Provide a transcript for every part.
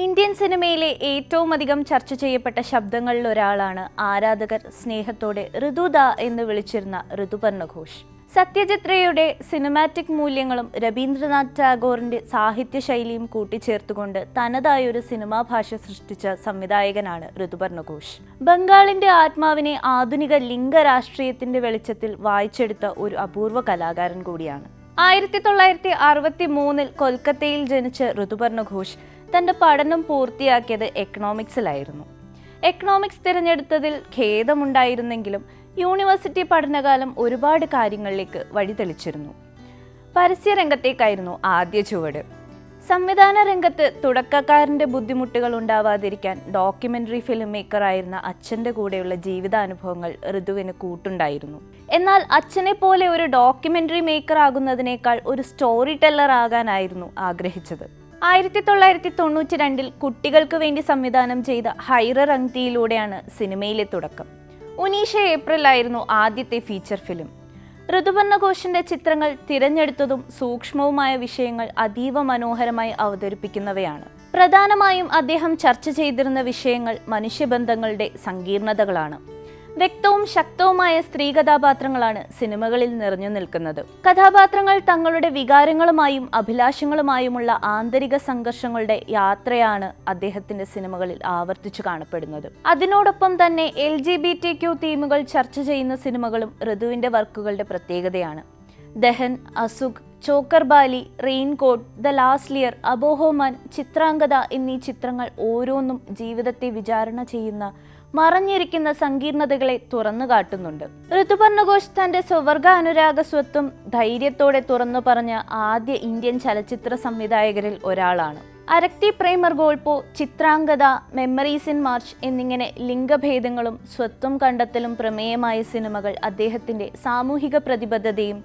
Indian സിനിമയിലെ ഏറ്റവും അധികം ചർച്ച ചെയ്യപ്പെട്ട ശബ്ദങ്ങളിൽ ഒരാളാണ് ആരാധകർ സ്നേഹത്തോടെ ഋതുദ എന്ന് വിളിച്ചിരുന്ന ഋതുപർണ ഘോഷ്. സത്യജിത് റേയുടെ സിനിമാറ്റിക് മൂല്യങ്ങളും രവീന്ദ്രനാഥ് ടാഗോറിന്റെ സാഹിത്യ ശൈലിയും കൂട്ടിച്ചേർത്തുകൊണ്ട് തനതായൊരു സിനിമാ ഭാഷ സൃഷ്ടിച്ച സംവിധായകനാണ് ഋതുപർണ ഘോഷ്. ബംഗാളിന്റെ ആത്മാവിനെ ആധുനിക ലിംഗ രാഷ്ട്രീയത്തിന്റെ വെളിച്ചത്തിൽ വായിച്ചെടുത്ത ഒരു അപൂർവ കലാകാരൻ കൂടിയാണ്. 1963 കൊൽക്കത്തയിൽ ജനിച്ച ഋതുപർണ ഘോഷ് തന്റെ പഠനം പൂർത്തിയാക്കിയത് എക്കണോമിക്സിലായിരുന്നു. എക്കണോമിക്സ് തിരഞ്ഞെടുത്തതിൽ ഖേദമുണ്ടായിരുന്നെങ്കിലും യൂണിവേഴ്സിറ്റി പഠനകാലം ഒരുപാട് കാര്യങ്ങളിലേക്ക് വഴിതെളിച്ചിരുന്നു. പരസ്യരംഗത്തേക്കായിരുന്നു ആദ്യ ചുവട്. സംവിധാന രംഗത്ത് തുടക്കക്കാരന്റെ ബുദ്ധിമുട്ടുകൾ ഉണ്ടാവാതിരിക്കാൻ ഡോക്യുമെന്ററി ഫിലിം മേക്കറായിരുന്ന അച്ഛന്റെ കൂടെയുള്ള ജീവിതാനുഭവങ്ങൾ ഋതുവിന് കൂട്ടുണ്ടായിരുന്നു. എന്നാൽ അച്ഛനെ പോലെ ഒരു ഡോക്യുമെന്ററി മേക്കർ ആകുന്നതിനേക്കാൾ ഒരു സ്റ്റോറി ടെല്ലർ ആകാനായിരുന്നു ആഗ്രഹിച്ചത്. 1992 കുട്ടികൾക്ക് വേണ്ടി സംവിധാനം ചെയ്ത ഹൈറർ അങ്തിയിലൂടെയാണ് സിനിമയിലെ തുടക്കം. ഉനീഷ ഏപ്രിലായിരുന്നു ആദ്യത്തെ ഫീച്ചർ ഫിലിം. ഋതുപർണ ഘോഷിന്റെ ചിത്രങ്ങൾ തിരഞ്ഞെടുത്തതും സൂക്ഷ്മവുമായ വിഷയങ്ങൾ അതീവ മനോഹരമായി അവതരിപ്പിക്കുന്നവയാണ്. പ്രധാനമായും അദ്ദേഹം ചർച്ച ചെയ്തിരുന്ന വിഷയങ്ങൾ മനുഷ്യബന്ധങ്ങളുടെ സങ്കീർണതകളാണ്. വ്യക്തവും ശക്തവുമായ സ്ത്രീ കഥാപാത്രങ്ങളാണ് സിനിമകളിൽ നിറഞ്ഞു നിൽക്കുന്നത്. കഥാപാത്രങ്ങൾ തങ്ങളുടെ വികാരങ്ങളുമായും അഭിലാഷങ്ങളുമായുമുള്ള ആന്തരിക സംഘർഷങ്ങളുടെ യാത്രയാണ് അദ്ദേഹത്തിന്റെ സിനിമകളിൽ ആവർത്തിച്ചു കാണപ്പെടുന്നത്. അതിനോടൊപ്പം തന്നെ LGBTQ തീമുകൾ ചർച്ച ചെയ്യുന്ന സിനിമകളും ഋതുവിന്റെ വർക്കുകളുടെ പ്രത്യേകതയാണ്. ദഹൻ, അസുഖ്, ചോക്കർബാലി, raincoat, the last Lear, അബോഹോമാൻ, Chitrangada എന്നീ ചിത്രങ്ങൾ ഓരോന്നും ജീവിതത്തെ വിചാരണ ചെയ്യുന്ന മറഞ്ഞിരിക്കുന്ന സങ്കീർണതകളെ തുറന്നു കാട്ടുന്നുണ്ട്. ഋതുപർണ ഘോഷ് തന്റെ സ്വവർഗ അനുരാഗ സ്വത്വം ധൈര്യത്തോടെ തുറന്നു പറഞ്ഞ ആദ്യ ഇന്ത്യൻ ചലച്ചിത്ര സംവിധായകരിൽ ഒരാളാണ്. അരക്തി പ്രേമർ ഗോൾപോ, ചിത്രാംഗത, മെമ്മറീസ് ഇൻ മാർച്ച് എന്നിങ്ങനെ ലിംഗഭേദങ്ങളും സ്വത്വം കണ്ടെത്തലും പ്രമേയമായ സിനിമകൾ അദ്ദേഹത്തിന്റെ സാമൂഹിക പ്രതിബദ്ധതയും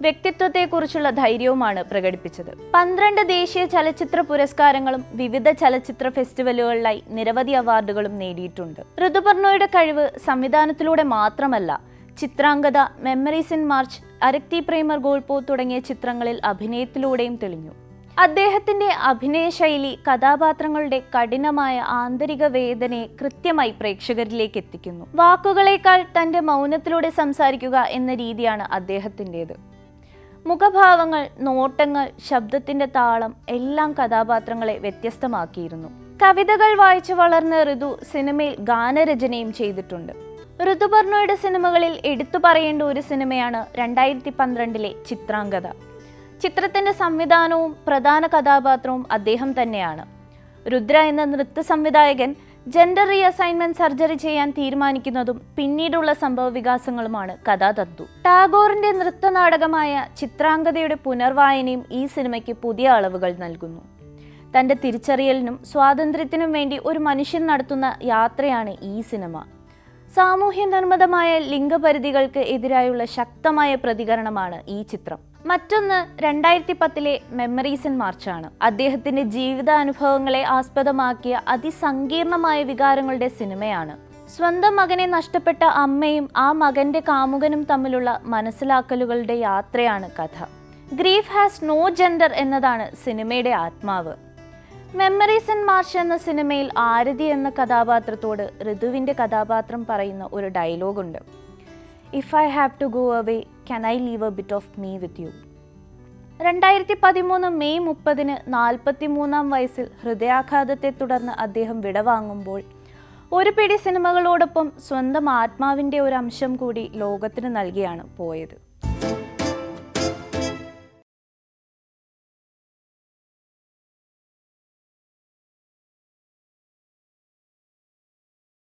വ്യക്തിത്വത്തെക്കുറിച്ചുള്ള ധൈര്യവുമാണ് പ്രകടിപ്പിച്ചത്. 12 ദേശീയ ചലച്ചിത്ര പുരസ്കാരങ്ങളും വിവിധ ചലച്ചിത്ര ഫെസ്റ്റിവലുകളിലായി നിരവധി അവാർഡുകളും നേടിയിട്ടുണ്ട്. ഋതുപർണയുടെ കഴിവ് സംവിധാനത്തിലൂടെ മാത്രമല്ല, ചിത്രാംഗത, മെമ്മറീസ് ഇൻ മാർച്ച്, അരക്തി പ്രേമർ ഗോൾപോ തുടങ്ങിയ ചിത്രങ്ങളിൽ അഭിനയത്തിലൂടെയും തെളിഞ്ഞു. അദ്ദേഹത്തിന്റെ അഭിനയ ശൈലി കഥാപാത്രങ്ങളുടെ കഠിനമായ ആന്തരിക വേദനയെ കൃത്യമായി പ്രേക്ഷകരിലേക്ക് എത്തിക്കുന്നു. വാക്കുകളേക്കാൾ തന്റെ മൗനത്തിലൂടെ സംസാരിക്കുക എന്ന രീതിയാണ് അദ്ദേഹത്തിൻ്റെത്. മുഖഭാവങ്ങൾ, നോട്ടങ്ങൾ, ശബ്ദത്തിന്റെ താളം എല്ലാം കഥാപാത്രങ്ങളെ വ്യത്യസ്തമാക്കിയിരുന്നു. കവിതകൾ വായിച്ചു വളർന്ന ഋതു സിനിമയിൽ ഗാനരചനയും ചെയ്തിട്ടുണ്ട്. ഋതുപർണയുടെ സിനിമകളിൽ എടുത്തു പറയേണ്ട ഒരു സിനിമയാണ് 2012 ചിത്രാംഗത. ചിത്രത്തിന്റെ സംവിധാനവും പ്രധാന കഥാപാത്രവും അദ്ദേഹം തന്നെയാണ്. രുദ്ര എന്ന നൃത്ത സംവിധായകൻ ജെൻഡർ റീഅസൈൻമെന്റ് സർജറി ചെയ്യാൻ തീരുമാനിക്കുന്നതും പിന്നീടുള്ള സംഭവ വികാസങ്ങളുമാണ് കഥാതന്തു. ടാഗോറിന്റെ നൃത്തനാടകമായ ചിത്രാംഗതയുടെ പുനർവായനയും ഈ സിനിമയ്ക്ക് പുതിയ അളവുകൾ നൽകുന്നു. തന്റെ തിരിച്ചറിയലിനും സ്വാതന്ത്ര്യത്തിനും വേണ്ടി ഒരു മനുഷ്യൻ നടത്തുന്ന യാത്രയാണ് ഈ സിനിമ. സാമൂഹ്യ നിർമ്മിതമായ ലിംഗപരിധികൾക്ക് എതിരായുള്ള ശക്തമായ പ്രതികരണമാണ് ഈ ചിത്രം. മറ്റൊന്ന് 2010 മെമ്മറീസ് ഇൻ മാർച്ചാണ്. അദ്ദേഹത്തിന്റെ ജീവിതാനുഭവങ്ങളെ ആസ്പദമാക്കിയ അതിസങ്കീർണമായ വികാരങ്ങളുടെ സിനിമയാണ്. സ്വന്തം മകനെ നഷ്ടപ്പെട്ട അമ്മയും ആ മകന്റെ കാമുകനും തമ്മിലുള്ള മനസ്സിലാക്കലുകളുടെ യാത്രയാണ് കഥ. ഗ്രീഫ് ഹാസ് നോ ജെൻഡർ എന്നതാണ് സിനിമയുടെ ആത്മാവ്. മെമ്മറീസ് ഇൻ മാർച്ച് എന്ന സിനിമയിൽ ആരതി എന്ന കഥാപാത്രത്തോട് ഋതുവിന്റെ കഥാപാത്രം പറയുന്ന ഒരു ഡയലോഗുണ്ട്. If I have to go away, can I leave a bit of me with you? 2013 May 30 43-ാം വയസ്സിൽ ഹൃദയാഘാതത്തെ തുടർന്ന് അദ്ദേഹം വിടവാങ്ങുമ്പോൾ ഒരു പിടി സിനിമകളോടൊപ്പം സ്വന്തം ആത്മാവിൻ്റെ ഒരു അംശം കൂടി ലോകത്തിന് നൽകിയാണ് പോയത്.